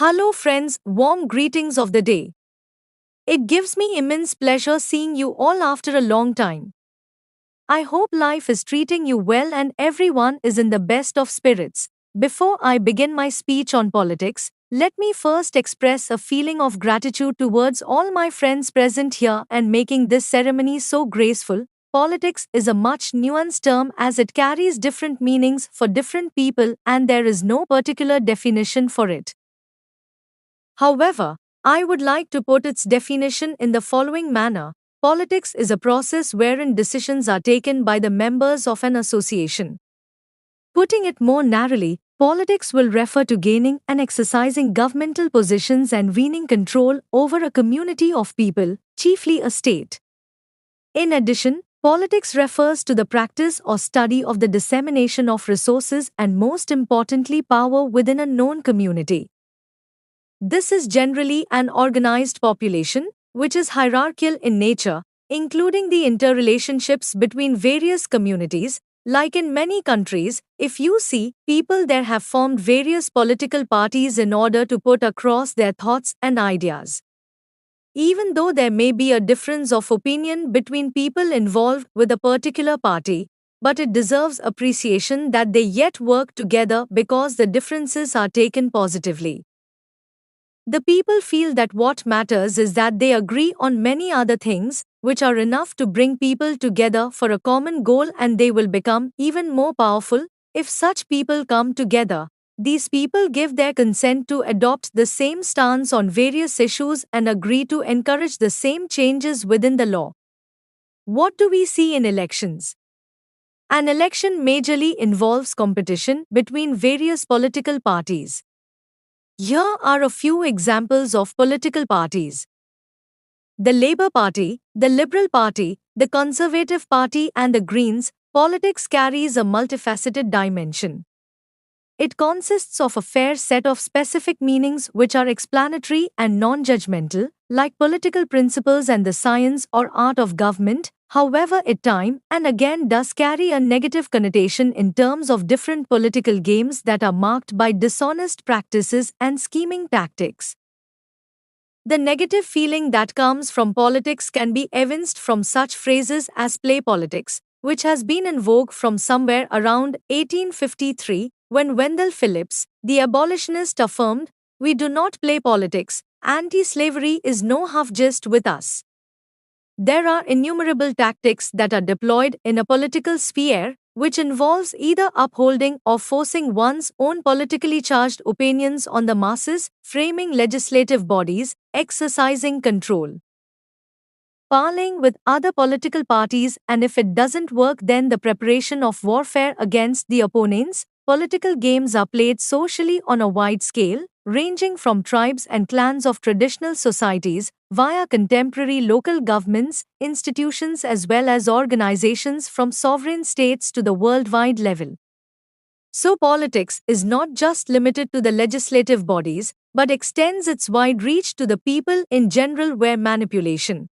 Hello, friends, warm greetings of the day. It gives me immense pleasure seeing you all after a long time. I hope life is treating you well and everyone is in the best of spirits. Before I begin my speech on politics, let me first express a feeling of gratitude towards all my friends present here and making this ceremony so graceful. Politics is a much nuanced term as it carries different meanings for different people and there is no particular definition for it. However, I would like to put its definition in the following manner. Politics is a process wherein decisions are taken by the members of an association. Putting it more narrowly, politics will refer to gaining and exercising governmental positions and winning control over a community of people, chiefly a state. In addition, politics refers to the practice or study of the dissemination of resources and most importantly power within a known community. This is generally an organized population, which is hierarchical in nature, including the interrelationships between various communities. Like in many countries, if you see, people there have formed various political parties in order to put across their thoughts and ideas. Even though there may be a difference of opinion between people involved with a particular party, but it deserves appreciation that they yet work together because the differences are taken positively. The people feel that what matters is that they agree on many other things, which are enough to bring people together for a common goal, and they will become even more powerful if such people come together. These people give their consent to adopt the same stance on various issues and agree to encourage the same changes within the law. What do we see in elections? An election majorly involves competition between various political parties. Here are a few examples of political parties: the Labour Party, the Liberal Party, the Conservative Party, and the Greens. Politics carries a multifaceted dimension. It consists of a fair set of specific meanings which are explanatory and non-judgmental, like political principles and the science or art of government. However, it time and again does carry a negative connotation in terms of different political games that are marked by dishonest practices and scheming tactics. The negative feeling that comes from politics can be evinced from such phrases as play politics, which has been in vogue from somewhere around 1853, when Wendell Phillips, the abolitionist, affirmed, "We do not play politics, anti-slavery is no half jest with us." There are innumerable tactics that are deployed in a political sphere, which involves either upholding or forcing one's own politically charged opinions on the masses, framing legislative bodies, exercising control, parleying with other political parties, and if it doesn't work, then the preparation of warfare against the opponents. Political games are played socially on a wide scale, ranging from tribes and clans of traditional societies, via contemporary local governments, institutions, as well as organizations from sovereign states to the worldwide level. So politics is not just limited to the legislative bodies, but extends its wide reach to the people in general, where manipulation,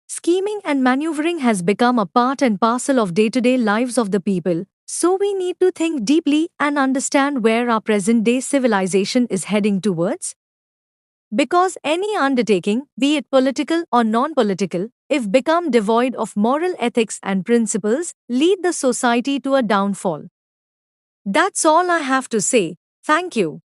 scheming and maneuvering has become a part and parcel of day-to-day lives of the people. So we need to think deeply and understand where our present-day civilization is heading towards. Because any undertaking, be it political or non-political, if become devoid of moral ethics and principles, lead the society to a downfall. That's all I have to say. Thank you.